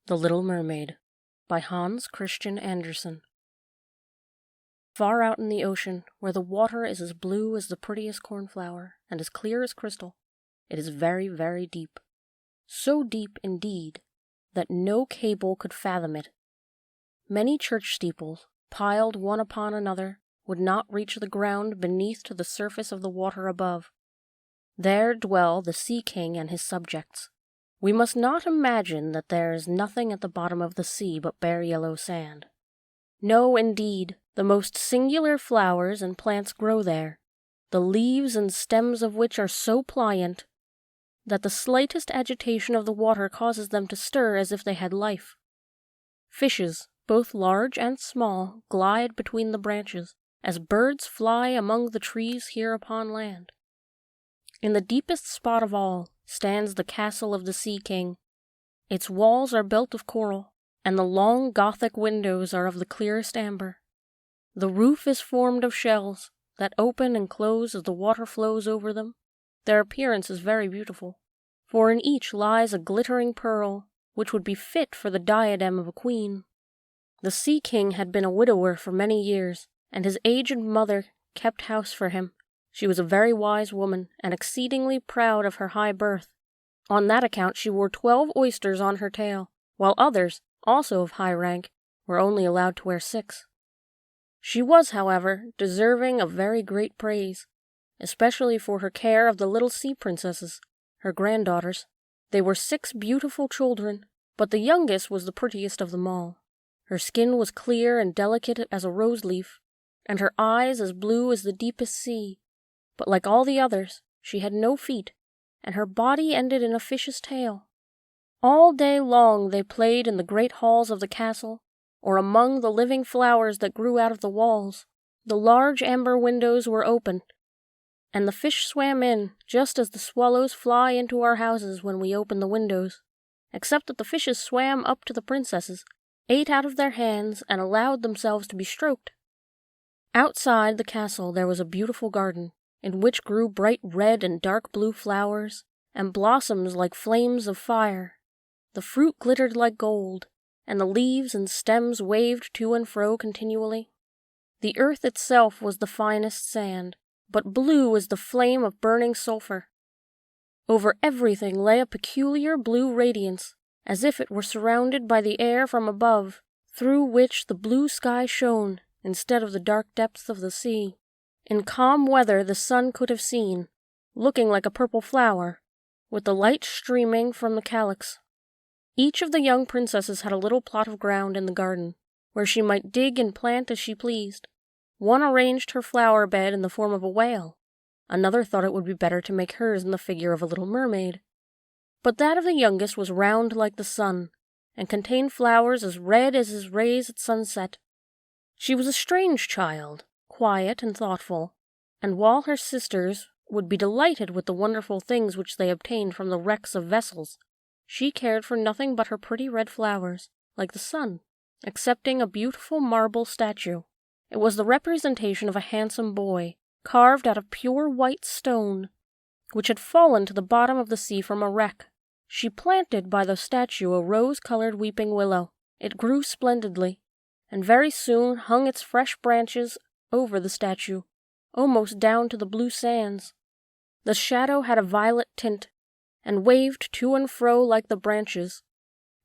The Little Mermaid by Hans Christian Andersen. Far out in the ocean, where the water is as blue as the prettiest cornflower and as clear as crystal, it is very, very deep. So deep, indeed, that no cable could fathom it. Many church steeples, piled one upon another, would not reach the ground beneath to the surface of the water above. There dwell the Sea King and his subjects. We must not imagine that there is nothing at the bottom of the sea but bare yellow sand. No, indeed, the most singular flowers and plants grow there, the leaves and stems of which are so pliant that the slightest agitation of the water causes them to stir as if they had life. Fishes, both large and small, glide between the branches, as birds fly among the trees here upon land. In the deepest spot of all stands the castle of the Sea King. Its walls are built of coral, and the long Gothic windows are of the clearest amber. The roof is formed of shells that open and close as the water flows over them. Their appearance is very beautiful, for in each lies a glittering pearl, which would be fit for the diadem of a queen. The Sea King had been a widower for many years, and his aged mother kept house for him. She was a very wise woman, and exceedingly proud of her high birth. On that account she wore 12 oysters on her tail, while others, also of high rank, were only allowed to wear 6. She was, however, deserving of very great praise, especially for her care of the little sea princesses, her granddaughters. They were 6 beautiful children, but the youngest was the prettiest of them all. Her skin was clear and delicate as a rose leaf, and her eyes as blue as the deepest sea. But like all the others, she had no feet, and her body ended in a fish's tail. All day long they played in the great halls of the castle, or among the living flowers that grew out of the walls. The large amber windows were open, and the fish swam in, just as the swallows fly into our houses when we open the windows, except that the fishes swam up to the princesses, ate out of their hands, and allowed themselves to be stroked. Outside the castle there was a beautiful garden, in which grew bright red and dark blue flowers, and blossoms like flames of fire. The fruit glittered like gold, and the leaves and stems waved to and fro continually. The earth itself was the finest sand, but blue as the flame of burning sulphur. Over everything lay a peculiar blue radiance, as if it were surrounded by the air from above, through which the blue sky shone, instead of the dark depths of the sea. In calm weather the sun could have seen, looking like a purple flower, with the light streaming from the calyx. Each of the young princesses had a little plot of ground in the garden, where she might dig and plant as she pleased. One arranged her flower bed in the form of a whale. Another thought it would be better to make hers in the figure of a little mermaid. But that of the youngest was round like the sun, and contained flowers as red as his rays at sunset. She was a strange child, quiet and thoughtful, and while her sisters would be delighted with the wonderful things which they obtained from the wrecks of vessels, she cared for nothing but her pretty red flowers, like the sun, excepting a beautiful marble statue. It was the representation of a handsome boy, carved out of pure white stone, which had fallen to the bottom of the sea from a wreck. She planted by the statue a rose-colored weeping willow. It grew splendidly, and very soon hung its fresh branches over the statue, almost down to the blue sands. The shadow had a violet tint, and waved to and fro like the branches.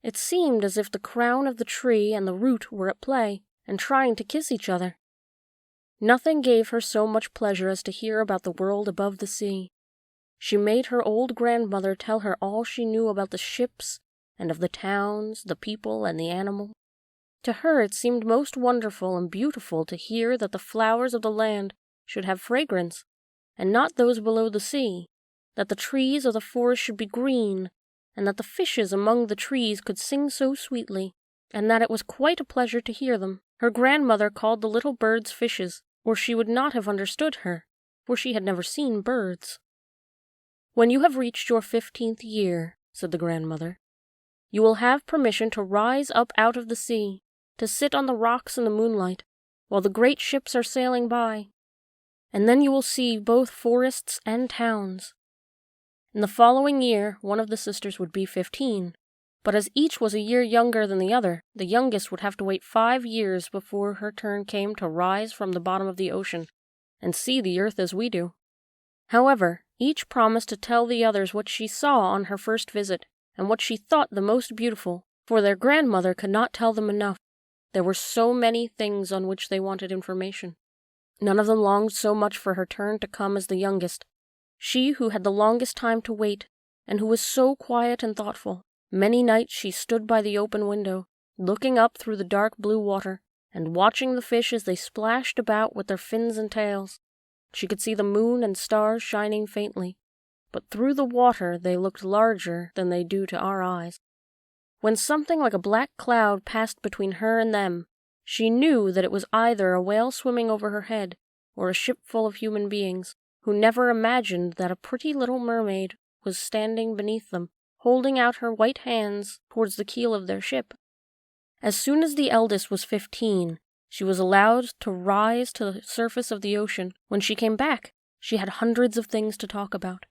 It seemed as if the crown of the tree and the root were at play, and trying to kiss each other. Nothing gave her so much pleasure as to hear about the world above the sea. She made her old grandmother tell her all she knew about the ships, and of the towns, the people, and the animals. To her it seemed most wonderful and beautiful to hear that the flowers of the land should have fragrance, and not those below the sea, that the trees of the forest should be green, and that the fishes among the trees could sing so sweetly, and that it was quite a pleasure to hear them. Her grandmother called the little birds fishes, or she would not have understood her, for she had never seen birds. "When you have reached your 15th year," said the grandmother, "you will have permission to rise up out of the sea, to sit on the rocks in the moonlight, while the great ships are sailing by, and then you will see both forests and towns." In the following year, one of the sisters would be 15, But as each was a year younger than the other, the youngest would have to wait 5 years before her turn came to rise from the bottom of the ocean and see the earth as we do. However, each promised to tell the others what she saw on her first visit, and what she thought the most beautiful, for their grandmother could not tell them enough. There were so many things on which they wanted information. None of them longed so much for her turn to come as the youngest, she who had the longest time to wait, and who was so quiet and thoughtful. Many nights she stood by the open window, looking up through the dark blue water, and watching the fish as they splashed about with their fins and tails. She could see the moon and stars shining faintly, but through the water they looked larger than they do to our eyes. When something like a black cloud passed between her and them, she knew that it was either a whale swimming over her head, or a ship full of human beings, who never imagined that a pretty little mermaid was standing beneath them, holding out her white hands towards the keel of their ship. As soon as the eldest was 15, she was allowed to rise to the surface of the ocean. When she came back, she had hundreds of things to talk about.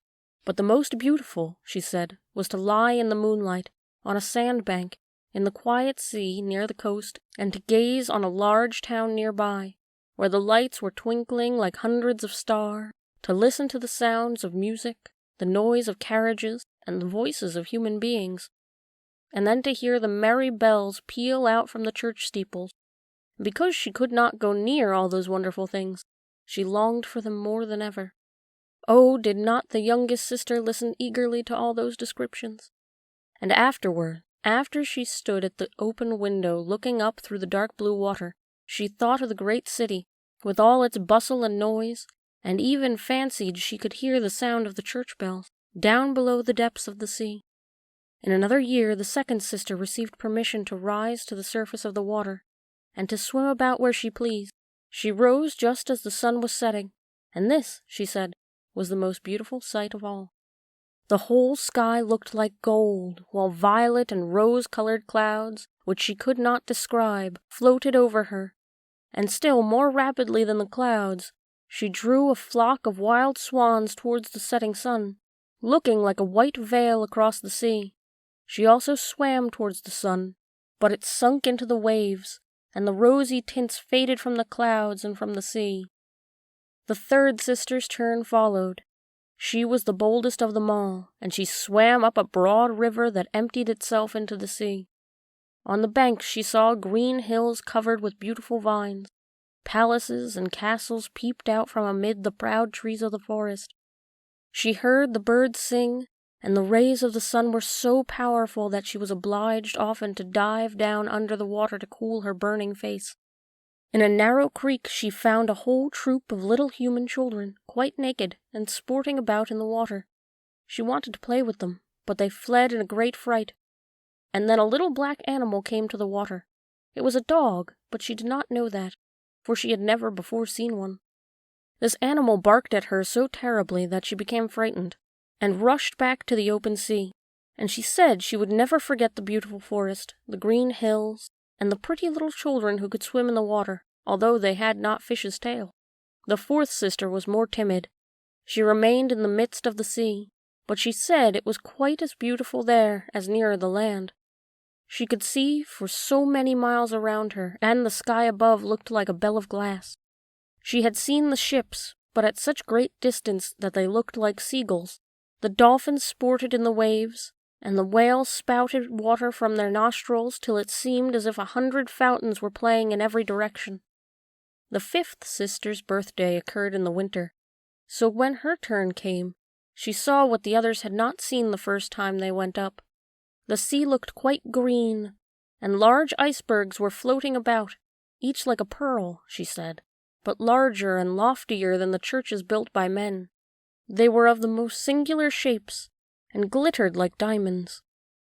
But the most beautiful, she said, was to lie in the moonlight, on a sandbank, in the quiet sea near the coast, and to gaze on a large town nearby, where the lights were twinkling like hundreds of stars, to listen to the sounds of music, the noise of carriages, and the voices of human beings, and then to hear the merry bells peal out from the church steeples. Because she could not go near all those wonderful things, she longed for them more than ever. Oh, did not the youngest sister listen eagerly to all those descriptions? And afterward, after she stood at the open window looking up through the dark blue water, she thought of the great city, with all its bustle and noise, and even fancied she could hear the sound of the church bells, down below the depths of the sea. In another year, the second sister received permission to rise to the surface of the water, and to swim about where she pleased. She rose just as the sun was setting, and this, she said, was the most beautiful sight of all. The whole sky looked like gold, while violet and rose-colored clouds, which she could not describe, floated over her, and still more rapidly than the clouds, she drew a flock of wild swans towards the setting sun, looking like a white veil across the sea. She also swam towards the sun, but it sunk into the waves, and the rosy tints faded from the clouds and from the sea. The third sister's turn followed. She was the boldest of them all, and she swam up a broad river that emptied itself into the sea. On the banks she saw green hills covered with beautiful vines. Palaces and castles peeped out from amid the proud trees of the forest. She heard the birds sing, and the rays of the sun were so powerful that she was obliged often to dive down under the water to cool her burning face. In a narrow creek she found a whole troop of little human children, quite naked, and sporting about in the water. She wanted to play with them, but they fled in a great fright. And then a little black animal came to the water. It was a dog, but she did not know that, for she had never before seen one. This animal barked at her so terribly that she became frightened, and rushed back to the open sea, and she said she would never forget the beautiful forest, the green hills, and the pretty little children who could swim in the water, although they had not fish's tail. The fourth sister was more timid. She remained in the midst of the sea, but she said it was quite as beautiful there as nearer the land. She could see for so many miles around her, and the sky above looked like a bell of glass. She had seen the ships, but at such great distance that they looked like seagulls. The dolphins sported in the waves, and the whales spouted water from their nostrils till it seemed as if 100 fountains were playing in every direction. The fifth sister's birthday occurred in the winter, so when her turn came, she saw what the others had not seen the first time they went up. The sea looked quite green, and large icebergs were floating about, each like a pearl, she said, but larger and loftier than the churches built by men. They were of the most singular shapes, and glittered like diamonds.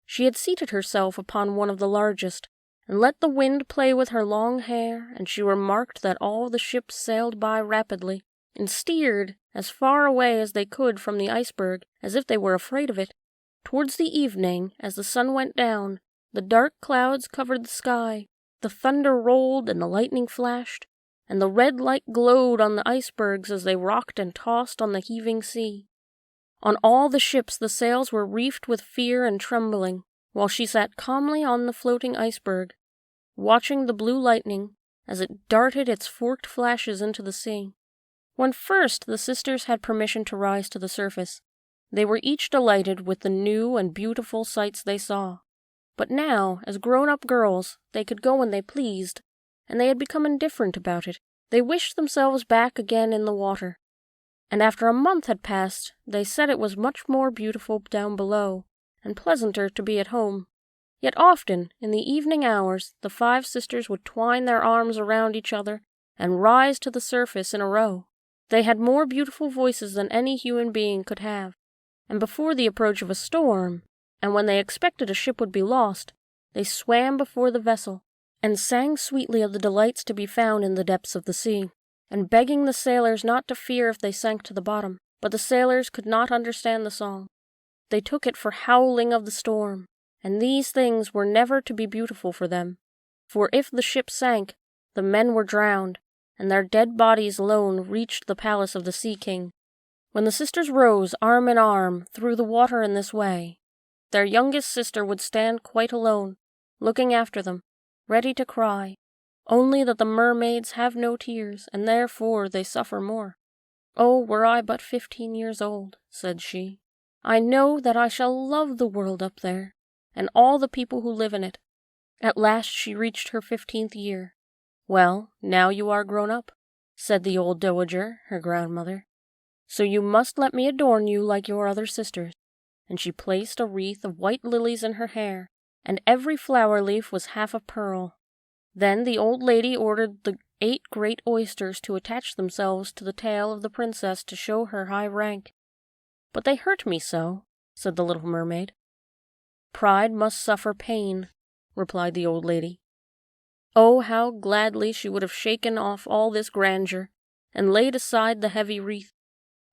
She had seated herself upon one of the largest, and let the wind play with her long hair, and she remarked that all the ships sailed by rapidly, and steered as far away as they could from the iceberg, as if they were afraid of it. Towards the evening, as the sun went down, the dark clouds covered the sky, the thunder rolled and the lightning flashed, and the red light glowed on the icebergs as they rocked and tossed on the heaving sea. On all the ships the sails were reefed with fear and trembling, while she sat calmly on the floating iceberg, watching the blue lightning as it darted its forked flashes into the sea. When first the sisters had permission to rise to the surface, they were each delighted with the new and beautiful sights they saw. But now, as grown-up girls, they could go when they pleased, and they had become indifferent about it. They wished themselves back again in the water. And after a month had passed, they said it was much more beautiful down below, and pleasanter to be at home. Yet often, in the evening hours, the 5 sisters would twine their arms around each other and rise to the surface in a row. They had more beautiful voices than any human being could have, and before the approach of a storm, and when they expected a ship would be lost, they swam before the vessel, and sang sweetly of the delights to be found in the depths of the sea, and begging the sailors not to fear if they sank to the bottom. But the sailors could not understand the song. They took it for howling of the storm, and these things were never to be beautiful for them. For if the ship sank, the men were drowned, and their dead bodies alone reached the palace of the Sea King. When the sisters rose arm in arm through the water in this way, their youngest sister would stand quite alone, looking after them, ready to cry, only that the mermaids have no tears, and therefore they suffer more. "Oh, were I but 15 years old," said she, "I know that I shall love the world up there, and all the people who live in it." At last she reached her 15th year. "Well, now you are grown up," said the old dowager, her grandmother, "so you must let me adorn you like your other sisters." And she placed a wreath of white lilies in her hair, and every flower leaf was half a pearl. Then the old lady ordered the 8 great oysters to attach themselves to the tail of the princess to show her high rank. "But they hurt me so," said the little mermaid. "Pride must suffer pain," replied the old lady. Oh, how gladly she would have shaken off all this grandeur, and laid aside the heavy wreath.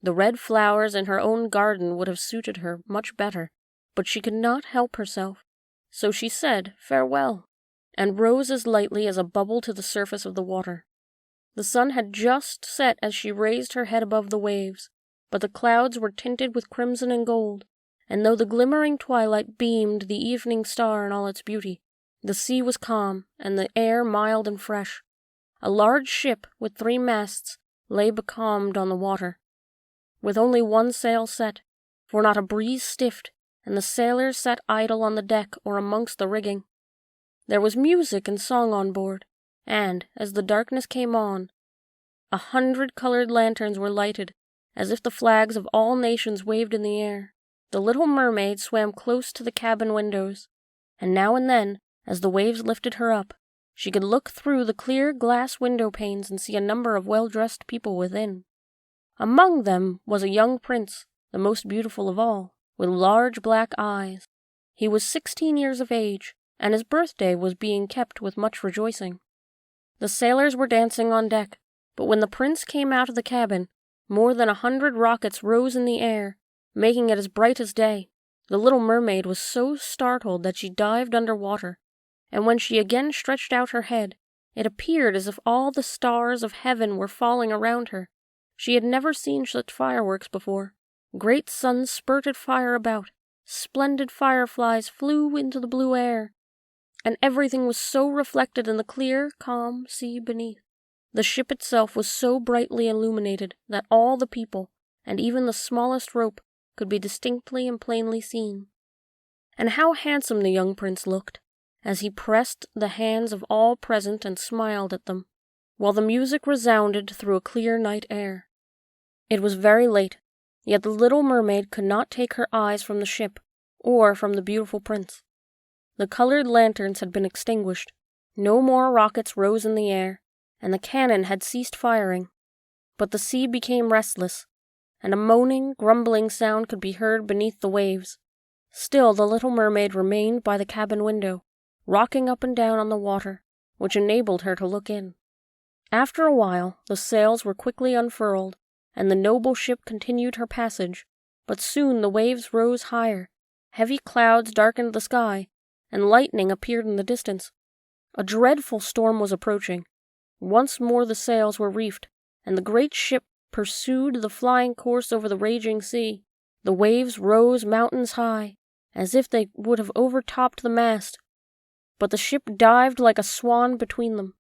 The red flowers in her own garden would have suited her much better, but she could not help herself. So she said farewell, and rose as lightly as a bubble to the surface of the water. The sun had just set as she raised her head above the waves, but the clouds were tinted with crimson and gold, and though the glimmering twilight beamed the evening star in all its beauty, the sea was calm, and the air mild and fresh. A large ship with 3 masts lay becalmed on the water, with only 1 sail set, for not a breeze stiffed, and the sailors sat idle on the deck or amongst the rigging. There was music and song on board, and, as the darkness came on, 100 colored lanterns were lighted, as if the flags of all nations waved in the air. The little mermaid swam close to the cabin windows, and now and then, as the waves lifted her up, she could look through the clear glass window panes and see a number of well-dressed people within. Among them was a young prince, the most beautiful of all, with large black eyes. He was 16 years of age, and his birthday was being kept with much rejoicing. The sailors were dancing on deck, but when the prince came out of the cabin, more than 100 rockets rose in the air, making it as bright as day. The little mermaid was so startled that she dived under water, and when she again stretched out her head, it appeared as if all the stars of heaven were falling around her. She had never seen such fireworks before. Great suns spurted fire about, splendid fireflies flew into the blue air, and everything was so reflected in the clear, calm sea beneath. The ship itself was so brightly illuminated that all the people, and even the smallest rope, could be distinctly and plainly seen. And how handsome the young prince looked, as he pressed the hands of all present and smiled at them, while the music resounded through a clear night air. It was very late, yet the little mermaid could not take her eyes from the ship, or from the beautiful prince. The colored lanterns had been extinguished, no more rockets rose in the air, and the cannon had ceased firing. But the sea became restless, and a moaning, grumbling sound could be heard beneath the waves. Still the little mermaid remained by the cabin window, rocking up and down on the water, which enabled her to look in. After a while, the sails were quickly unfurled, and the noble ship continued her passage, but soon the waves rose higher, heavy clouds darkened the sky, and lightning appeared in the distance. A dreadful storm was approaching. Once more the sails were reefed, and the great ship pursued the flying course over the raging sea. The waves rose mountains high, as if they would have overtopped the mast. But the ship dived like a swan between them,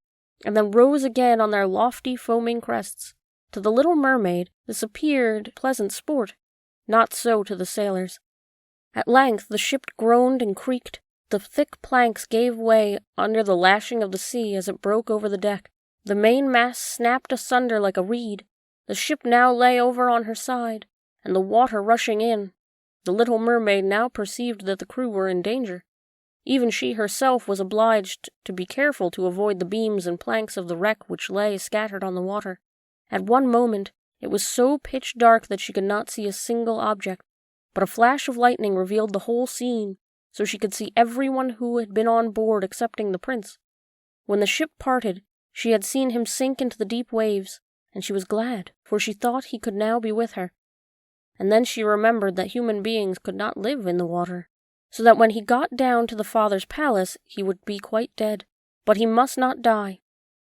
and then rose again on their lofty foaming crests. To the little mermaid this appeared pleasant sport, not so to the sailors. At length the ship groaned and creaked. The thick planks gave way under the lashing of the sea as it broke over the deck. The mainmast snapped asunder like a reed. The ship now lay over on her side, and the water rushing in. The little mermaid now perceived that the crew were in danger. Even she herself was obliged to be careful to avoid the beams and planks of the wreck which lay scattered on the water. At one moment it was so pitch dark that she could not see a single object, but a flash of lightning revealed the whole scene, so she could see everyone who had been on board excepting the prince. When the ship parted, she had seen him sink into the deep waves, and she was glad, for she thought he could now be with her. And then she remembered that human beings could not live in the water, so that when he got down to the father's palace he would be quite dead. But he must not die.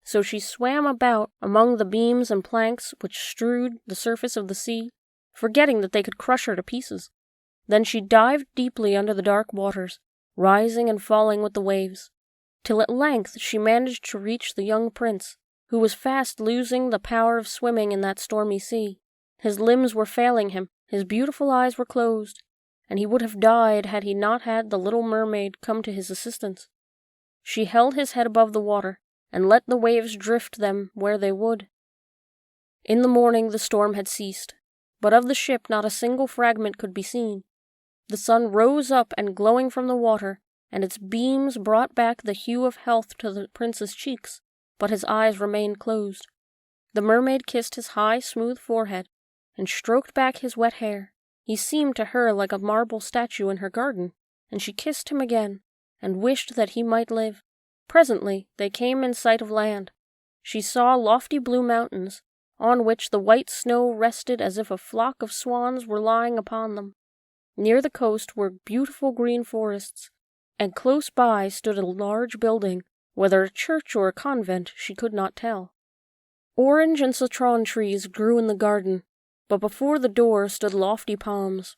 So she swam about among the beams and planks which strewed the surface of the sea, forgetting that they could crush her to pieces. Then she dived deeply under the dark waters, rising and falling with the waves, till at length she managed to reach the young prince, who was fast losing the power of swimming in that stormy sea. His limbs were failing him, his beautiful eyes were closed, and he would have died had he not had the little mermaid come to his assistance. She held his head above the water, and let the waves drift them where they would. In the morning the storm had ceased, but of the ship not a single fragment could be seen. The sun rose up and glowing from the water, and its beams brought back the hue of health to the prince's cheeks, but his eyes remained closed. The mermaid kissed his high, smooth forehead, and stroked back his wet hair. He seemed to her like a marble statue in her garden, and she kissed him again, and wished that he might live. Presently they came in sight of land. She saw lofty blue mountains, on which the white snow rested as if a flock of swans were lying upon them. Near the coast were beautiful green forests, and close by stood a large building, whether a church or a convent she could not tell. Orange and citron trees grew in the garden, but before the door stood lofty palms.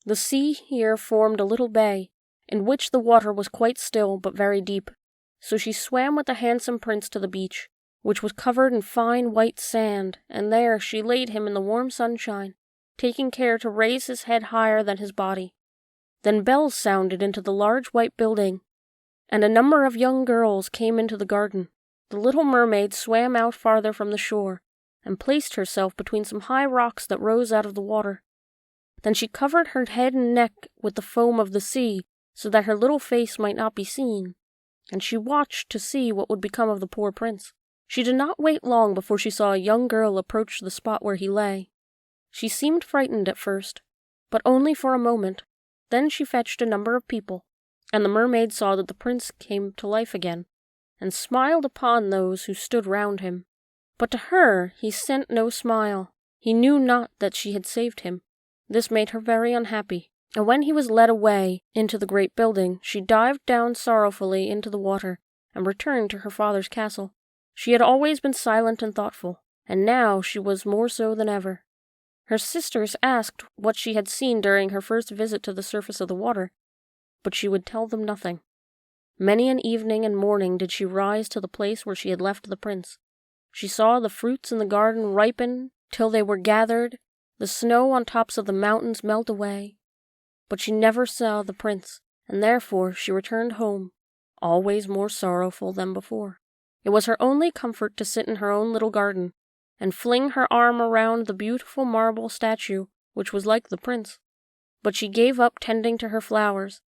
The sea here formed a little bay, in which the water was quite still but very deep, so she swam with the handsome prince to the beach, which was covered in fine white sand, and there she laid him in the warm sunshine, taking care to raise his head higher than his body. Then bells sounded into the large white building, and a number of young girls came into the garden. The little mermaid swam out farther from the shore, and placed herself between some high rocks that rose out of the water. Then she covered her head and neck with the foam of the sea, so that her little face might not be seen, and she watched to see what would become of the poor prince. She did not wait long before she saw a young girl approach the spot where he lay. She seemed frightened at first, but only for a moment. Then she fetched a number of people, and the mermaid saw that the prince came to life again, and smiled upon those who stood round him. But to her he sent no smile. He knew not that she had saved him. This made her very unhappy, and when he was led away into the great building, she dived down sorrowfully into the water, and returned to her father's castle. She had always been silent and thoughtful, and now she was more so than ever. Her sisters asked what she had seen during her first visit to the surface of the water, but she would tell them nothing. Many an evening and morning did she rise to the place where she had left the prince. She saw the fruits in the garden ripen till they were gathered, the snow on tops of the mountains melt away, but she never saw the prince, and therefore she returned home, always more sorrowful than before. It was her only comfort to sit in her own little garden, and fling her arm around the beautiful marble statue which was like the prince. But she gave up tending to her flowers,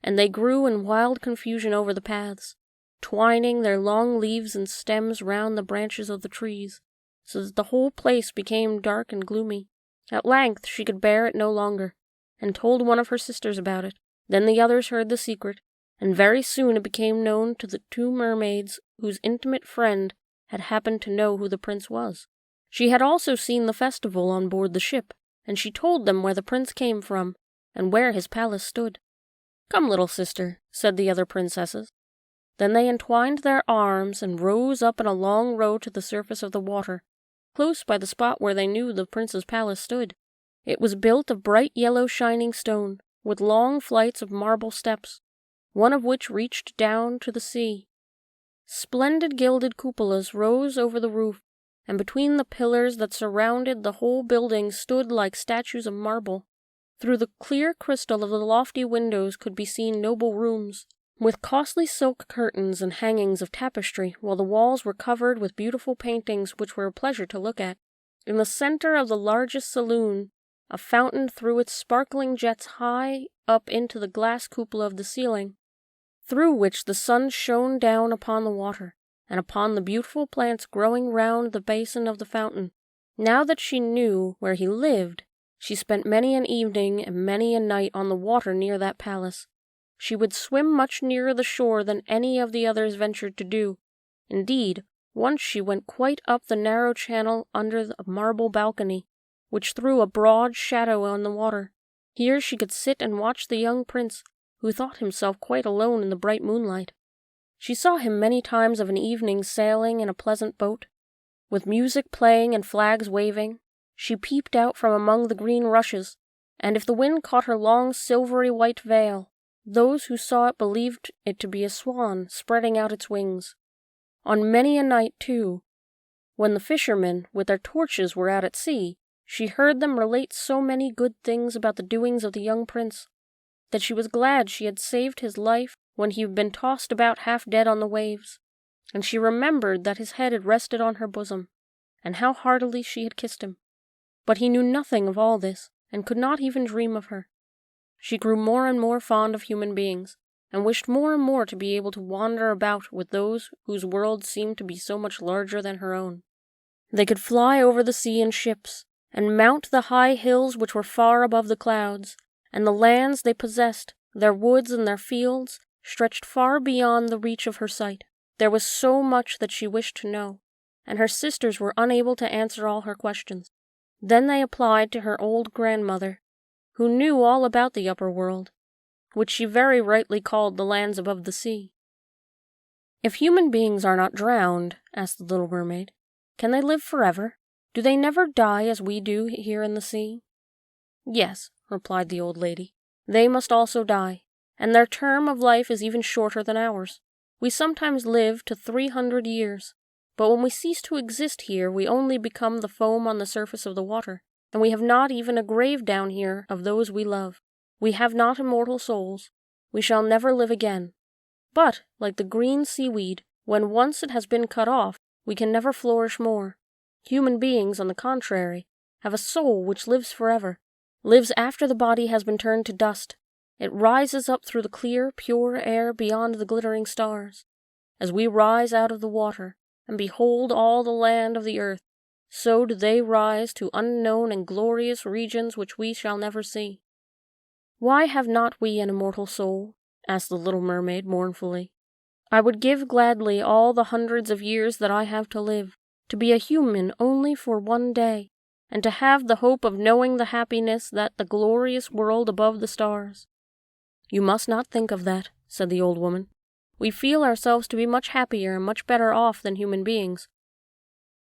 and they grew in wild confusion over the paths, twining their long leaves and stems round the branches of the trees, so that the whole place became dark and gloomy. At length she could bear it no longer, and told one of her sisters about it. Then the others heard the secret, and very soon it became known to the two mermaids whose intimate friend had happened to know who the prince was. She had also seen the festival on board the ship, and she told them where the prince came from, and where his palace stood. "Come, little sister," said the other princesses. Then they entwined their arms and rose up in a long row to the surface of the water, close by the spot where they knew the prince's palace stood. It was built of bright yellow shining stone, with long flights of marble steps, one of which reached down to the sea. Splendid gilded cupolas rose over the roof, and between the pillars that surrounded the whole building stood like statues of marble. Through the clear crystal of the lofty windows could be seen noble rooms, with costly silk curtains and hangings of tapestry, while the walls were covered with beautiful paintings which were a pleasure to look at. In the center of the largest saloon, a fountain threw its sparkling jets high up into the glass cupola of the ceiling, through which the sun shone down upon the water, and upon the beautiful plants growing round the basin of the fountain. Now that she knew where he lived, she spent many an evening and many a night on the water near that palace. She would swim much nearer the shore than any of the others ventured to do. Indeed, once she went quite up the narrow channel under the marble balcony, which threw a broad shadow on the water. Here she could sit and watch the young prince, who thought himself quite alone in the bright moonlight. She saw him many times of an evening sailing in a pleasant boat, with music playing and flags waving. She peeped out from among the green rushes, and if the wind caught her long silvery white veil, those who saw it believed it to be a swan spreading out its wings. On many a night, too, when the fishermen with their torches were out at sea, she heard them relate so many good things about the doings of the young prince, that she was glad she had saved his life when he had been tossed about half dead on the waves, and she remembered that his head had rested on her bosom, and how heartily she had kissed him. But he knew nothing of all this, and could not even dream of her. She grew more and more fond of human beings, and wished more and more to be able to wander about with those whose worlds seemed to be so much larger than her own. They could fly over the sea in ships, and mount the high hills which were far above the clouds, and the lands they possessed, their woods and their fields, stretched far beyond the reach of her sight. There was so much that she wished to know, and her sisters were unable to answer all her questions. Then they applied to her old grandmother, who knew all about the upper world, which she very rightly called the lands above the sea. "If human beings are not drowned," asked the little mermaid, "can they live forever? Do they never die as we do here in the sea?" "Yes," replied the old lady, "they must also die, and their term of life is even shorter than ours. We sometimes live to 300 years, but when we cease to exist here, we only become the foam on the surface of the water, and we have not even a grave down here of those we love. We have not immortal souls. We shall never live again. But, like the green seaweed, when once it has been cut off, we can never flourish more. Human beings, on the contrary, have a soul which lives forever, lives after the body has been turned to dust. It rises up through the clear, pure air beyond the glittering stars. As we rise out of the water, and behold all the land of the earth, so do they rise to unknown and glorious regions which we shall never see." "Why have not we an immortal soul?" asked the little mermaid mournfully. "I would give gladly all the hundreds of years that I have to live, to be a human only for one day, and to have the hope of knowing the happiness that the glorious world above the stars." "You must not think of that," said the old woman. "We feel ourselves to be much happier and much better off than human beings."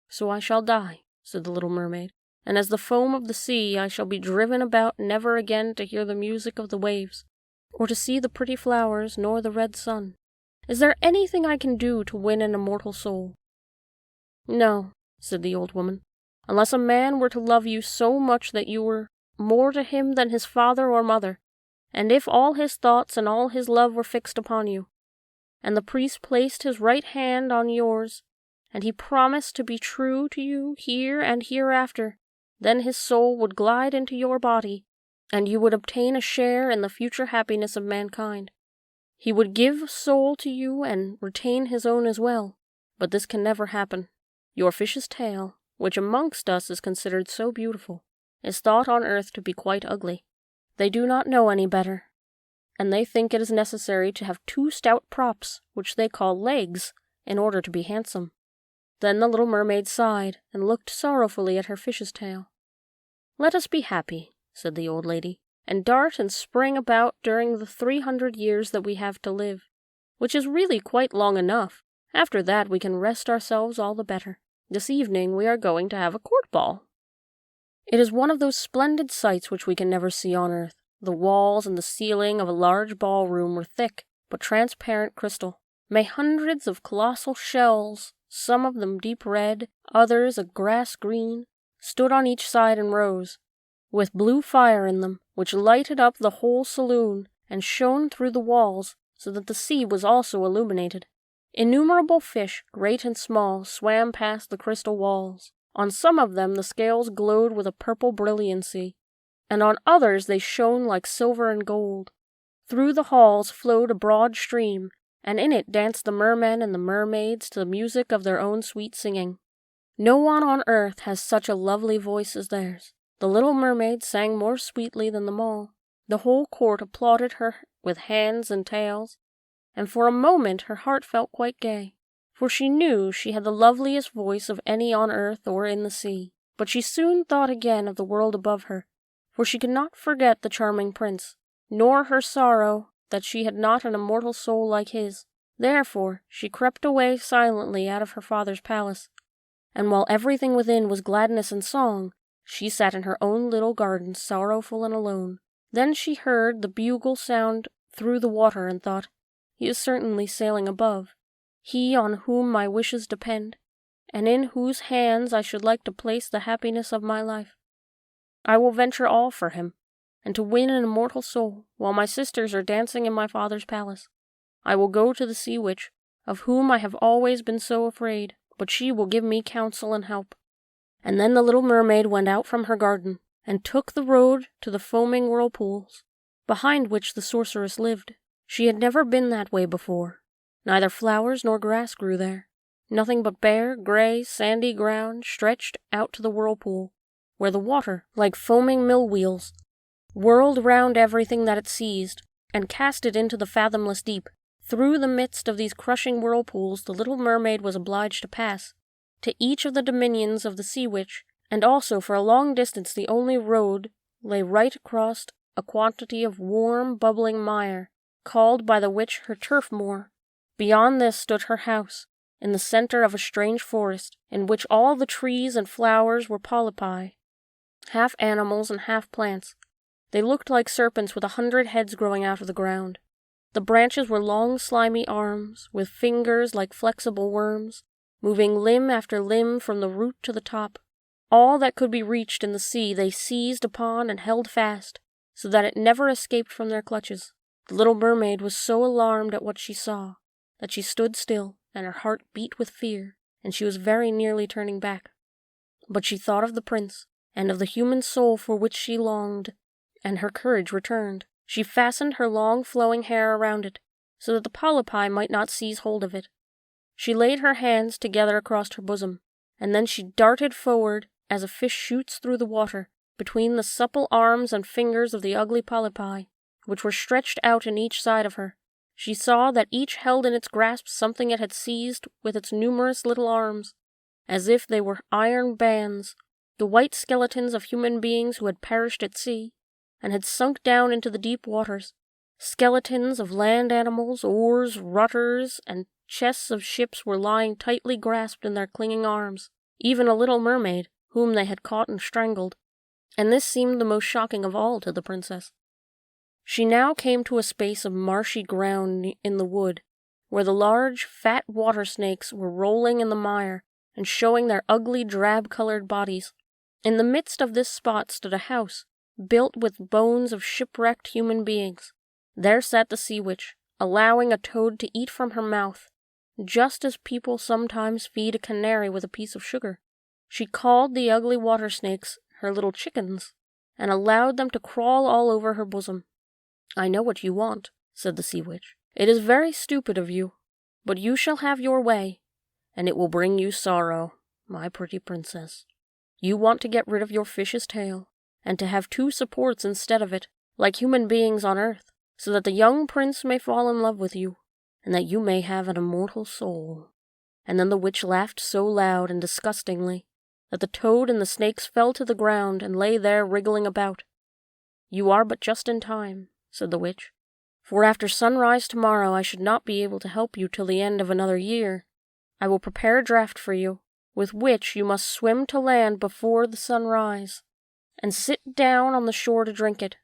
"So I shall die," said the little mermaid, "and as the foam of the sea I shall be driven about never again to hear the music of the waves, or to see the pretty flowers nor the red sun. Is there anything I can do to win an immortal soul?" "No," said the old woman, "unless a man were to love you so much that you were more to him than his father or mother, and if all his thoughts and all his love were fixed upon you, and the priest placed his right hand on yours, and he promised to be true to you here and hereafter, then his soul would glide into your body, and you would obtain a share in the future happiness of mankind. He would give soul to you and retain his own as well, but this can never happen. Your fish's tail, which amongst us is considered so beautiful, is thought on earth to be quite ugly. They do not know any better, and they think it is necessary to have 2 stout props, which they call legs, in order to be handsome." Then the little mermaid sighed, and looked sorrowfully at her fish's tail. "Let us be happy," said the old lady, "and dart and spring about during the 300 years that we have to live, which is really quite long enough. After that we can rest ourselves all the better. This evening we are going to have a court ball. It is one of those splendid sights which we can never see on earth, The walls and the ceiling of a large ballroom were thick but transparent crystal. May hundreds of colossal shells, some of them deep red, others a grass green, stood on each side in rows, with blue fire in them, which lighted up the whole saloon and shone through the walls, so that the sea was also illuminated. Innumerable fish, great and small, swam past the crystal walls. On some of them the scales glowed with a purple brilliancy, and on others they shone like silver and gold. Through the halls flowed a broad stream, and in it danced the mermen and the mermaids to the music of their own sweet singing. No one on earth has such a lovely voice as theirs. The little mermaid sang more sweetly than them all. The whole court applauded her with hands and tails, and for a moment her heart felt quite gay, for she knew she had the loveliest voice of any on earth or in the sea. But she soon thought again of the world above her, for she could not forget the charming prince, nor her sorrow that she had not an immortal soul like his. Therefore she crept away silently out of her father's palace, and while everything within was gladness and song, she sat in her own little garden sorrowful and alone. Then she heard the bugle sound through the water and thought, "He is certainly sailing above, he on whom my wishes depend, and in whose hands I should like to place the happiness of my life. I will venture all for him, and to win an immortal soul, while my sisters are dancing in my father's palace. I will go to the sea witch, of whom I have always been so afraid, but she will give me counsel and help." And then the little mermaid went out from her garden, and took the road to the foaming whirlpools, behind which the sorceress lived. She had never been that way before. Neither flowers nor grass grew there. Nothing but bare, grey, sandy ground stretched out to the whirlpool, where the water, like foaming mill wheels, whirled round everything that it seized, and cast it into the fathomless deep. Through the midst of these crushing whirlpools the little mermaid was obliged to pass, to each of the dominions of the sea witch, and also for a long distance the only road lay right across a quantity of warm, bubbling mire, called by the witch her turf moor. Beyond this stood her house, in the centre of a strange forest, in which all the trees and flowers were polypi, half animals and half plants. They looked like serpents with 100 heads growing out of the ground. The branches were long slimy arms, with fingers like flexible worms, moving limb after limb from the root to the top. All that could be reached in the sea they seized upon and held fast, so that it never escaped from their clutches. The little mermaid was so alarmed at what she saw, that she stood still, and her heart beat with fear, and she was very nearly turning back. But she thought of the prince, and of the human soul for which she longed, and her courage returned. She fastened her long flowing hair around it, so that the polypi might not seize hold of it. She laid her hands together across her bosom, and then she darted forward as a fish shoots through the water, between the supple arms and fingers of the ugly polypi, which were stretched out in each side of her. She saw that each held in its grasp something it had seized with its numerous little arms, as if they were iron bands, the white skeletons of human beings who had perished at sea, and had sunk down into the deep waters, skeletons of land animals, oars, rudders, and chests of ships were lying tightly grasped in their clinging arms, even a little mermaid, whom they had caught and strangled, and this seemed the most shocking of all to the princess. She now came to a space of marshy ground in the wood, where the large, fat water snakes were rolling in the mire and showing their ugly, drab-colored bodies. In the midst of this spot stood a house, built with bones of shipwrecked human beings. There sat the sea witch, allowing a toad to eat from her mouth, just as people sometimes feed a canary with a piece of sugar. She called the ugly water snakes her little chickens, and allowed them to crawl all over her bosom. "I know what you want," said the sea witch. "It is very stupid of you, but you shall have your way, and it will bring you sorrow, my pretty princess. You want to get rid of your fish's tail, and to have 2 supports instead of it, like human beings on earth, so that the young prince may fall in love with you, and that you may have an immortal soul." And then the witch laughed so loud and disgustingly that the toad and the snakes fell to the ground and lay there wriggling about. "You are but just in time," said the witch, "for after sunrise tomorrow I should not be able to help you till the end of another year. I will prepare a draught for you, with which you must swim to land before the sunrise, and sit down on the shore to drink it.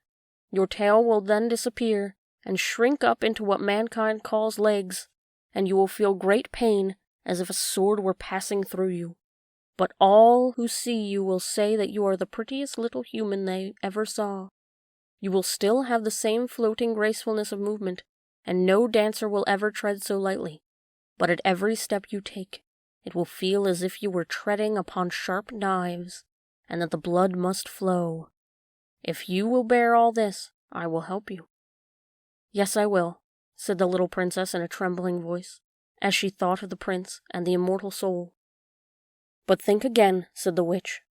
Your tail will then disappear and shrink up into what mankind calls legs, and you will feel great pain as if a sword were passing through you. But all who see you will say that you are the prettiest little human they ever saw. You will still have the same floating gracefulness of movement, and no dancer will ever tread so lightly. But at every step you take, it will feel as if you were treading upon sharp knives, and that the blood must flow. If you will bear all this, I will help you." "Yes, I will," said the little princess in a trembling voice, as she thought of the prince and the immortal soul. "But think again," said the witch,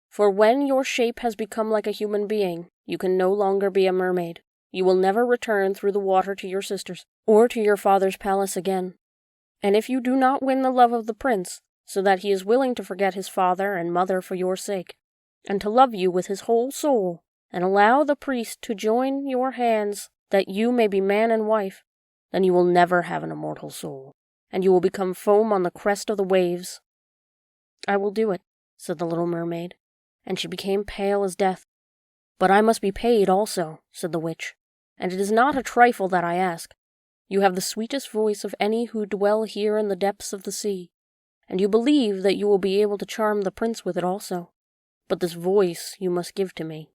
"for when your shape has become like a human being, you can no longer be a mermaid. You will never return through the water to your sisters, or to your father's palace again. And if you do not win the love of the prince, so that he is willing to forget his father and mother for your sake, and to love you with his whole soul, and allow the priest to join your hands that you may be man and wife, then you will never have an immortal soul, and you will become foam on the crest of the waves." "I will do it," said the little mermaid, and she became pale as death. "But I must be paid also," said the witch, "and it is not a trifle that I ask. You have the sweetest voice of any who dwell here in the depths of the sea, and you believe that you will be able to charm the prince with it also. But this voice you must give to me.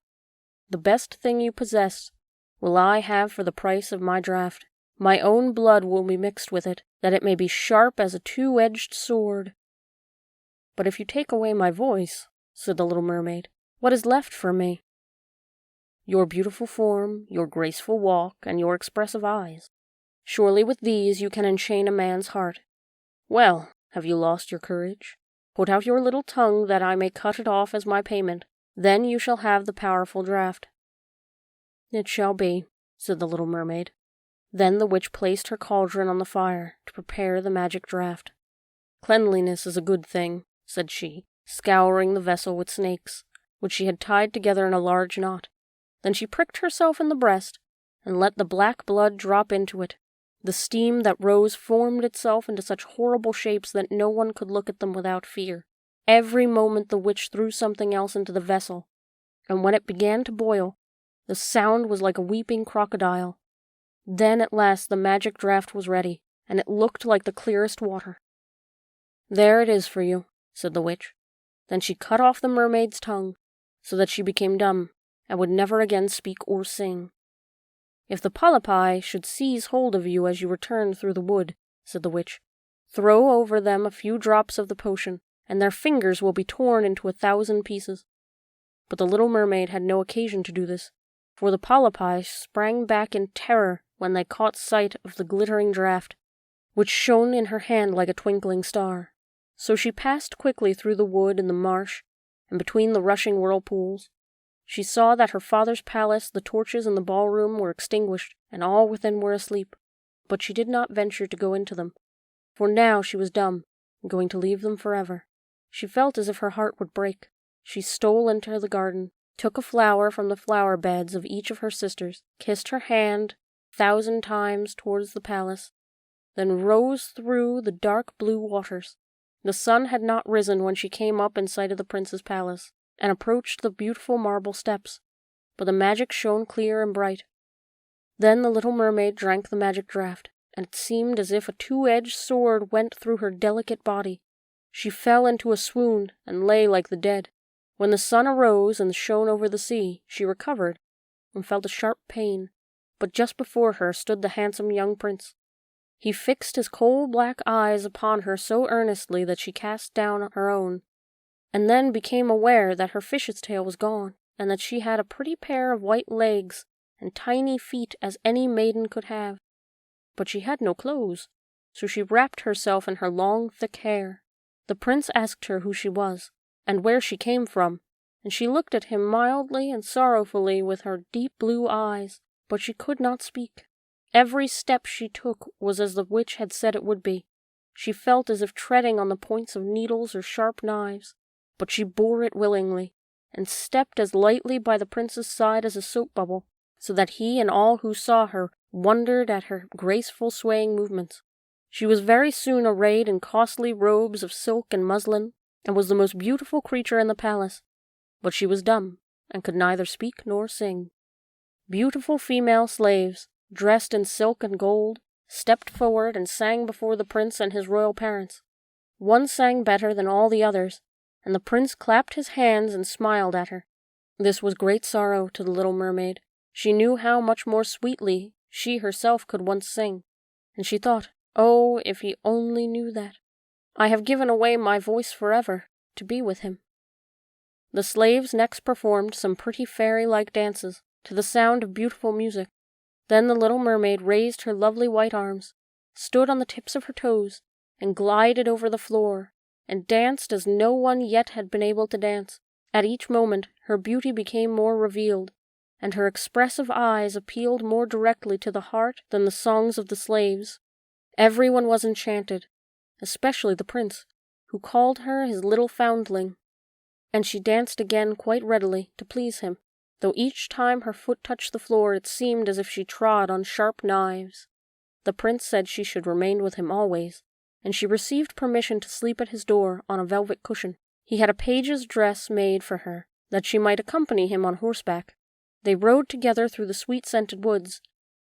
The best thing you possess will I have for the price of my draught. My own blood will be mixed with it, that it may be sharp as a two-edged sword." "But if you take away my voice," said the little mermaid, "what is left for me?" "Your beautiful form, your graceful walk, and your expressive eyes. Surely with these you can enchain a man's heart. Well, have you lost your courage? Put out your little tongue that I may cut it off as my payment. Then you shall have the powerful draught." "It shall be," said the little mermaid. Then the witch placed her cauldron on the fire to prepare the magic draught. "Cleanliness is a good thing," said she, scouring the vessel with snakes, which she had tied together in a large knot. Then she pricked herself in the breast, and let the black blood drop into it. The steam that rose formed itself into such horrible shapes that no one could look at them without fear. Every moment the witch threw something else into the vessel, and when it began to boil, the sound was like a weeping crocodile. Then at last the magic draught was ready, and it looked like the clearest water. "There it is for you," said the witch. Then she cut off the mermaid's tongue, so that she became dumb, and would never again speak or sing. "If the polypi should seize hold of you as you return through the wood," said the witch, "throw over them a few drops of the potion, and their fingers will be torn into 1,000 pieces." But the little mermaid had no occasion to do this, for the polypi sprang back in terror when they caught sight of the glittering draught, which shone in her hand like a twinkling star. So she passed quickly through the wood and the marsh, and between the rushing whirlpools. She saw that her father's palace, the torches in the ballroom were extinguished, and all within were asleep. But she did not venture to go into them, for now she was dumb, and going to leave them forever. She felt as if her heart would break. She stole into the garden, took a flower from the flower beds of each of her sisters, kissed her hand 1,000 times towards the palace, then rose through the dark blue waters. The sun had not risen when she came up in sight of the prince's palace, and approached the beautiful marble steps, but the magic shone clear and bright. Then the little mermaid drank the magic draught, and it seemed as if a two-edged sword went through her delicate body. She fell into a swoon, and lay like the dead. When the sun arose and shone over the sea, she recovered, and felt a sharp pain, but just before her stood the handsome young prince. He fixed his coal-black eyes upon her so earnestly that she cast down her own, and then became aware that her fish's tail was gone, and that she had a pretty pair of white legs and tiny feet as any maiden could have. But she had no clothes, so she wrapped herself in her long, thick hair. The prince asked her who she was, and where she came from, and she looked at him mildly and sorrowfully with her deep blue eyes, but she could not speak. Every step she took was as the witch had said it would be. She felt as if treading on the points of needles or sharp knives, but she bore it willingly, and stepped as lightly by the prince's side as a soap bubble, so that he and all who saw her wondered at her graceful swaying movements. She was very soon arrayed in costly robes of silk and muslin, and was the most beautiful creature in the palace, but she was dumb, and could neither speak nor sing. Beautiful female slaves, dressed in silk and gold, stepped forward and sang before the prince and his royal parents. One sang better than all the others, and the prince clapped his hands and smiled at her. This was great sorrow to the little mermaid. She knew how much more sweetly she herself could once sing, and she thought, "Oh, if he only knew that! I have given away my voice forever to be with him." The slaves next performed some pretty fairy-like dances to the sound of beautiful music. Then the little mermaid raised her lovely white arms, stood on the tips of her toes, and glided over the floor, and danced as no one yet had been able to dance. At each moment her beauty became more revealed, and her expressive eyes appealed more directly to the heart than the songs of the slaves. Everyone was enchanted, especially the prince, who called her his little foundling, and she danced again quite readily to please him, though each time her foot touched the floor it seemed as if she trod on sharp knives. The prince said she should remain with him always, and she received permission to sleep at his door on a velvet cushion. He had a page's dress made for her, that she might accompany him on horseback. They rode together through the sweet-scented woods,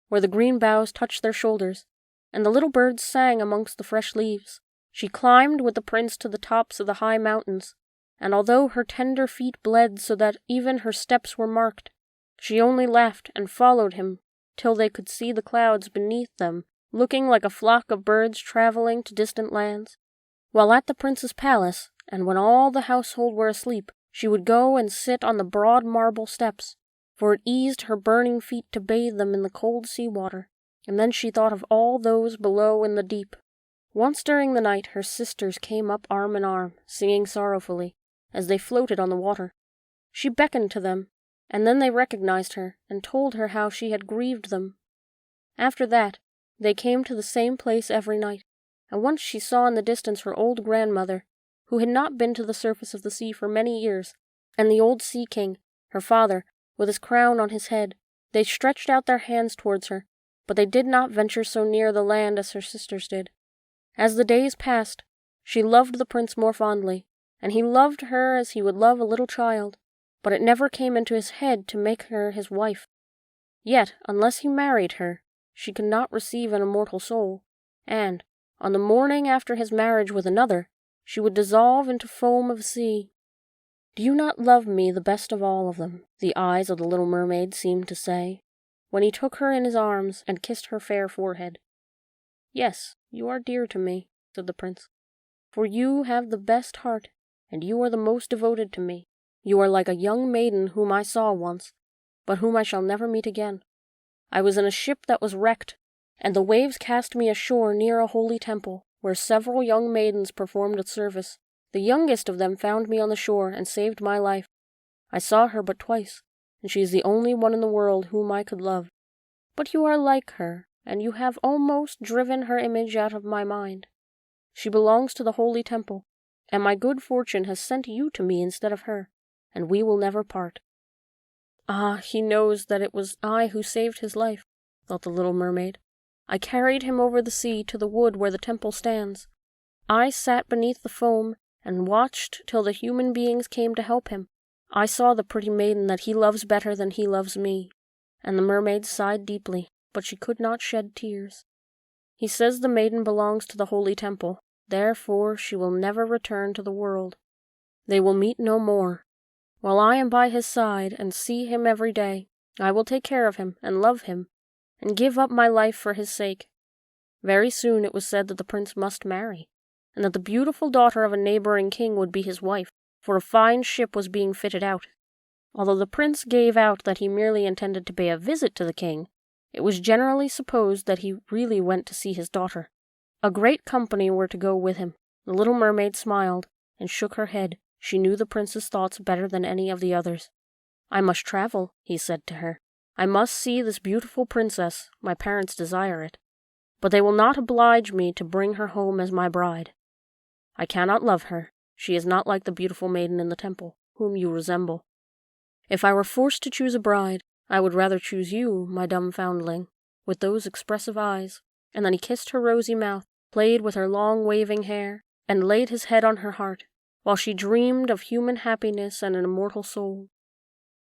where the green boughs touched their shoulders, and the little birds sang amongst the fresh leaves. She climbed with the prince to the tops of the high mountains, and although her tender feet bled so that even her steps were marked, she only laughed and followed him till they could see the clouds beneath them, looking like a flock of birds traveling to distant lands. While at the prince's palace, and when all the household were asleep, she would go and sit on the broad marble steps, for it eased her burning feet to bathe them in the cold sea water, and then she thought of all those below in the deep. Once during the night her sisters came up arm in arm, singing sorrowfully, as they floated on the water. She beckoned to them, and then they recognized her, and told her how she had grieved them. After that, they came to the same place every night, and once she saw in the distance her old grandmother, who had not been to the surface of the sea for many years, and the old sea king, her father, with his crown on his head. They stretched out their hands towards her, but they did not venture so near the land as her sisters did. As the days passed, she loved the prince more fondly, and he loved her as he would love a little child, but it never came into his head to make her his wife. Yet, unless he married her, she could not receive an immortal soul, and, on the morning after his marriage with another, she would dissolve into foam of sea. "Do you not love me the best of all of them?" the eyes of the little mermaid seemed to say, when he took her in his arms and kissed her fair forehead. "Yes, you are dear to me," said the prince, "for you have the best heart, and you are the most devoted to me. You are like a young maiden whom I saw once, but whom I shall never meet again. I was in a ship that was wrecked, and the waves cast me ashore near a holy temple, where several young maidens performed a service. The youngest of them found me on the shore and saved my life. I saw her but twice, and she is the only one in the world whom I could love. But you are like her, and you have almost driven her image out of my mind. She belongs to the holy temple, and my good fortune has sent you to me instead of her, and we will never part." "Ah, he knows that it was I who saved his life," thought the little mermaid. "I carried him over the sea to the wood where the temple stands. I sat beneath the foam and watched till the human beings came to help him. I saw the pretty maiden that he loves better than he loves me." And the mermaid sighed deeply, but she could not shed tears. "He says the maiden belongs to the holy temple, therefore she will never return to the world. They will meet no more. While I am by his side and see him every day, I will take care of him and love him, and give up my life for his sake." Very soon it was said that the prince must marry, and that the beautiful daughter of a neighboring king would be his wife, for a fine ship was being fitted out. Although the prince gave out that he merely intended to pay a visit to the king, it was generally supposed that he really went to see his daughter. A great company were to go with him. The little mermaid smiled and shook her head. She knew the prince's thoughts better than any of the others. "I must travel," he said to her. "I must see this beautiful princess. My parents desire it. But they will not oblige me to bring her home as my bride. I cannot love her. She is not like the beautiful maiden in the temple, whom you resemble. If I were forced to choose a bride, I would rather choose you, my dumb foundling, with those expressive eyes." And then he kissed her rosy mouth, played with her long waving hair, and laid his head on her heart, while she dreamed of human happiness and an immortal soul.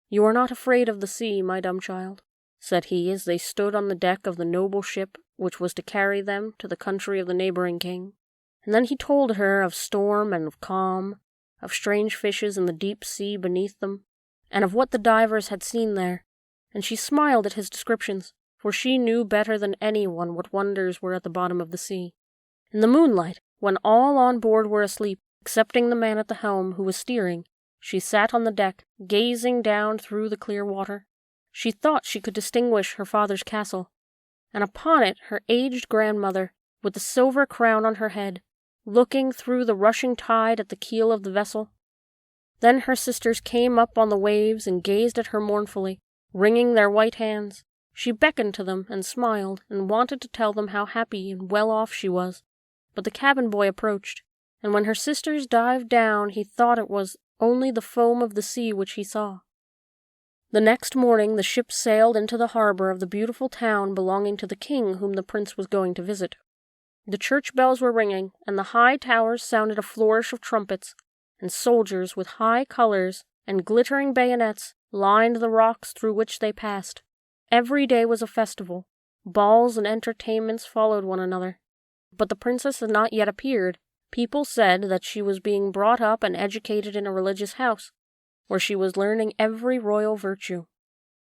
"You are not afraid of the sea, my dumb child?" said he as they stood on the deck of the noble ship which was to carry them to the country of the neighboring king. And then he told her of storm and of calm, of strange fishes in the deep sea beneath them, and of what the divers had seen there, and she smiled at his descriptions, for she knew better than anyone what wonders were at the bottom of the sea. In the moonlight, when all on board were asleep, excepting the man at the helm who was steering, she sat on the deck, gazing down through the clear water. She thought she could distinguish her father's castle, and upon it her aged grandmother, with the silver crown on her head, looking through the rushing tide at the keel of the vessel. Then her sisters came up on the waves and gazed at her mournfully, wringing their white hands. She beckoned to them and smiled, and wanted to tell them how happy and well off she was. But the cabin boy approached, and when her sisters dived down he thought it was only the foam of the sea which he saw. The next morning the ship sailed into the harbor of the beautiful town belonging to the king whom the prince was going to visit. The church bells were ringing, and the high towers sounded a flourish of trumpets, and soldiers with high colors and glittering bayonets lined the rocks through which they passed. Every day was a festival. Balls and entertainments followed one another. But the princess had not yet appeared. People said that she was being brought up and educated in a religious house, where she was learning every royal virtue.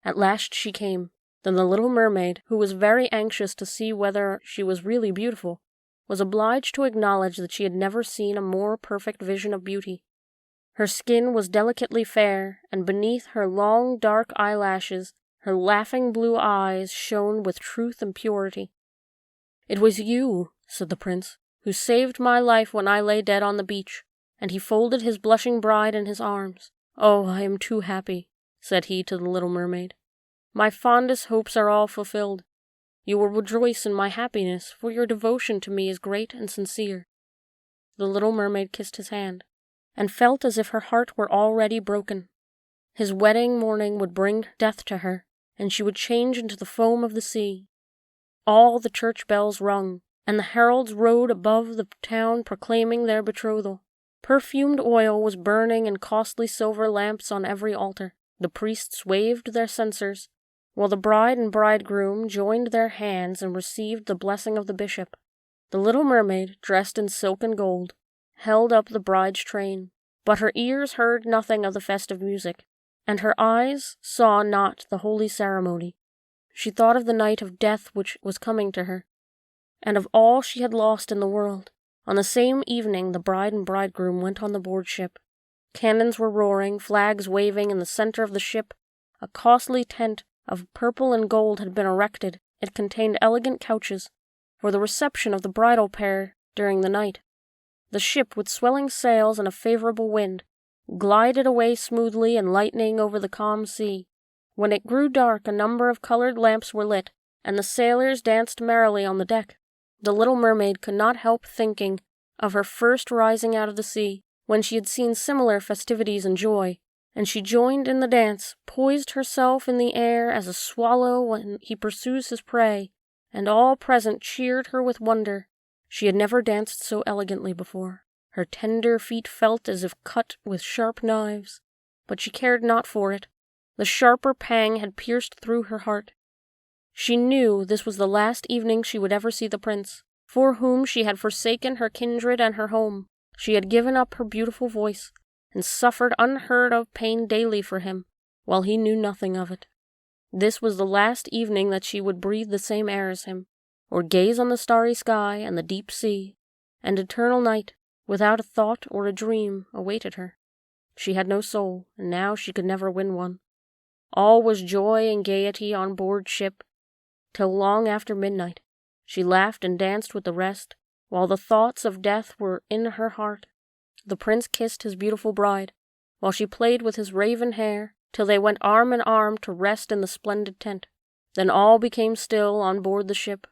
At last she came. Then the little mermaid, who was very anxious to see whether she was really beautiful, was obliged to acknowledge that she had never seen a more perfect vision of beauty. Her skin was delicately fair, and beneath her long dark eyelashes her laughing blue eyes shone with truth and purity. "It was you," said the prince, "who saved my life when I lay dead on the beach," and he folded his blushing bride in his arms. "Oh, I am too happy," said he to the little mermaid. "My fondest hopes are all fulfilled. You will rejoice in my happiness, for your devotion to me is great and sincere." The little mermaid kissed his hand, and felt as if her heart were already broken. His wedding morning would bring death to her, and she would change into the foam of the sea. All the church bells rung, and the heralds rode above the town proclaiming their betrothal. Perfumed oil was burning in costly silver lamps on every altar. The priests waved their censers, while the bride and bridegroom joined their hands and received the blessing of the bishop. The little mermaid, dressed in silk and gold, held up the bride's train, but her ears heard nothing of the festive music, and her eyes saw not the holy ceremony. She thought of the night of death which was coming to her, and of all she had lost in the world. On the same evening the bride and bridegroom went on the board ship. Cannons were roaring, flags waving in the center of the ship. A costly tent of purple and gold had been erected. It contained elegant couches for the reception of the bridal pair during the night. The ship, with swelling sails and a favorable wind, glided away smoothly and lightning over the calm sea. When it grew dark, a number of colored lamps were lit, and the sailors danced merrily on the deck. The little mermaid could not help thinking of her first rising out of the sea, when she had seen similar festivities and joy, and she joined in the dance, poised herself in the air as a swallow when he pursues his prey, and all present cheered her with wonder. She had never danced so elegantly before. Her tender feet felt as if cut with sharp knives, but she cared not for it. The sharper pang had pierced through her heart. She knew this was the last evening she would ever see the prince, for whom she had forsaken her kindred and her home. She had given up her beautiful voice, and suffered unheard-of pain daily for him, while he knew nothing of it. This was the last evening that she would breathe the same air as him, or gaze on the starry sky and the deep sea, and eternal night, without a thought or a dream, awaited her. She had no soul, and now she could never win one. All was joy and gaiety on board ship, till long after midnight. She laughed and danced with the rest, while the thoughts of death were in her heart. The prince kissed his beautiful bride, while she played with his raven hair, till they went arm in arm to rest in the splendid tent. Then all became still on board the ship.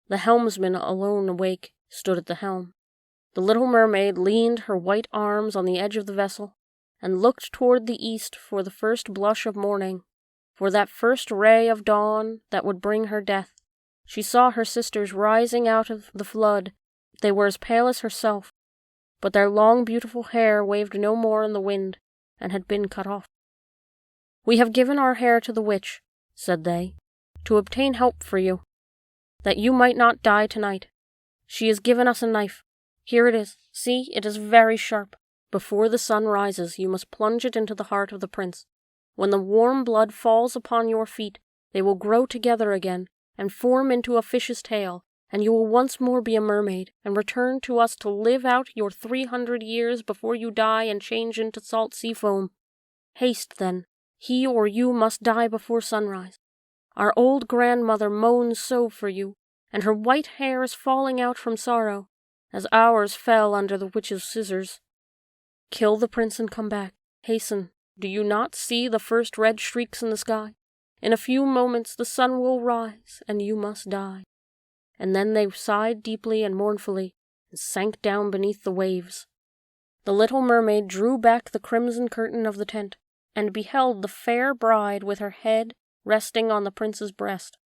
The helmsman, alone awake, stood at the helm. The little mermaid leaned her white arms on the edge of the vessel, and looked toward the east for the first blush of morning, for that first ray of dawn that would bring her death. She saw her sisters rising out of the flood. They were as pale as herself, but their long beautiful hair waved no more in the wind, and had been cut off. "We have given our hair to the witch," said they, to obtain help for you, that you might not die tonight. She has given us a knife. Here it is. See, it is very sharp. Before the sun rises, you must plunge it into the heart of the prince. When the warm blood falls upon your feet, they will grow together again, and form into a fish's tail, and you will once more be a mermaid, and return to us to live out your 300 years before you die and change into salt sea foam. Haste, then. He or you must die before sunrise. Our old grandmother moans so for you, and her white hair is falling out from sorrow, as ours fell under the witch's scissors. Kill the prince and come back. Hasten. Do you not see the first red streaks in the sky? In a few moments the sun will rise, and you must die. And then they sighed deeply and mournfully, and sank down beneath the waves. The little mermaid drew back the crimson curtain of the tent, and beheld the fair bride with her head resting on the prince's breast.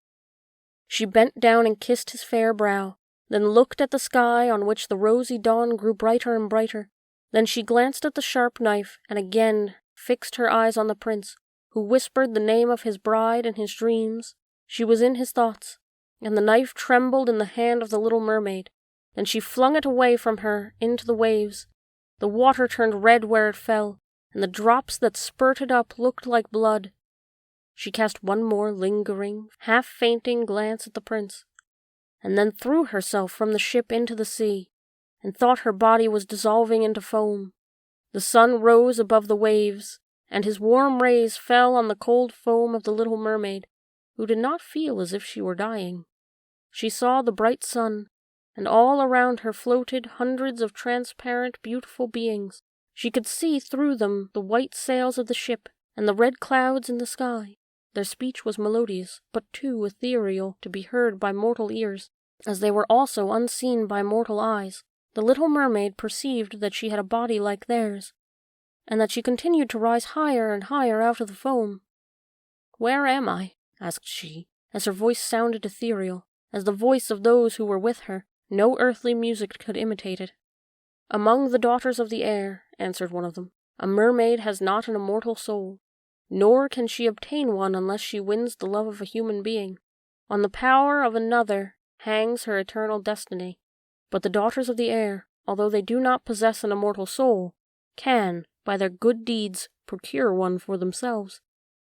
She bent down and kissed his fair brow, then looked at the sky on which the rosy dawn grew brighter and brighter. Then she glanced at the sharp knife, and again fixed her eyes on the prince, who whispered the name of his bride in his dreams. She was in his thoughts, and the knife trembled in the hand of the little mermaid. Then she flung it away from her into the waves. The water turned red where it fell, and the drops that spurted up looked like blood. She cast one more lingering, half-fainting glance at the prince, and then threw herself from the ship into the sea, and thought her body was dissolving into foam. The sun rose above the waves, and his warm rays fell on the cold foam of the little mermaid, who did not feel as if she were dying. She saw the bright sun, and all around her floated hundreds of transparent, beautiful beings. She could see through them the white sails of the ship, and the red clouds in the sky. Their speech was melodious, but too ethereal to be heard by mortal ears, as they were also unseen by mortal eyes. The little mermaid perceived that she had a body like theirs, and that she continued to rise higher and higher out of the foam. "Where am I?" asked she, as her voice sounded ethereal, as the voice of those who were with her. No earthly music could imitate it. "Among the daughters of the air," answered one of them. "A mermaid has not an immortal soul, nor can she obtain one unless she wins the love of a human being. On the power of another hangs her eternal destiny. But the daughters of the air, although they do not possess an immortal soul, can, by their good deeds, procure one for themselves.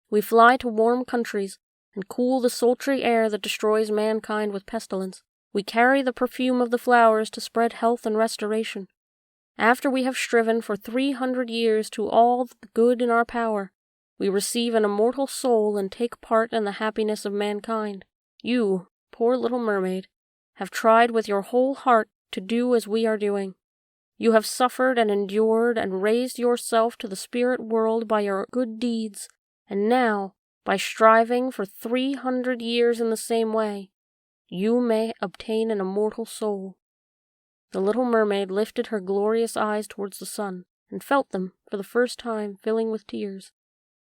We fly to warm countries, and cool the sultry air that destroys mankind with pestilence. We carry the perfume of the flowers to spread health and restoration. After we have striven for 300 years to all the good in our power, we receive an immortal soul and take part in the happiness of mankind. You, poor little mermaid, have tried with your whole heart to do as we are doing. You have suffered and endured and raised yourself to the spirit world by your good deeds, and now, by striving for 300 years in the same way, you may obtain an immortal soul." The little mermaid lifted her glorious eyes towards the sun, and felt them, for the first time, filling with tears.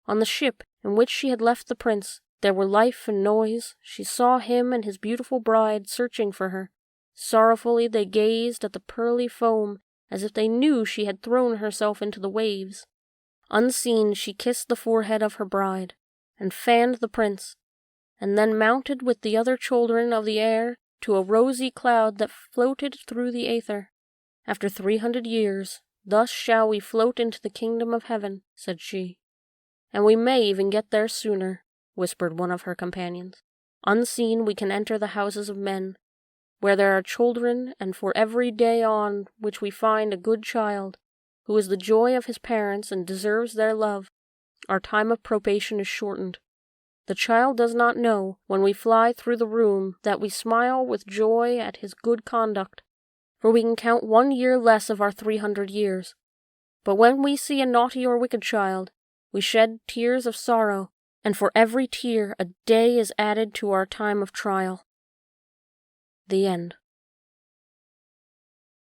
On the ship in which she had left the prince, there were life and noise. She saw him and his beautiful bride searching for her. Sorrowfully they gazed at the pearly foam, as if they knew she had thrown herself into the waves. Unseen, she kissed the forehead of her bride, and fanned the prince, and then mounted with the other children of the air to a rosy cloud that floated through the aether. "After 300 years, thus shall we float into the kingdom of heaven," said she. "And we may even get there sooner," whispered one of her companions. "Unseen we can enter the houses of men, where there are children, and for every day on which we find a good child, who is the joy of his parents and deserves their love, our time of probation is shortened. The child does not know, when we fly through the room, that we smile with joy at his good conduct, for we can count 1 year less of our 300 years. But when we see a naughty or wicked child, we shed tears of sorrow, and for every tear a day is added to our time of trial." The end.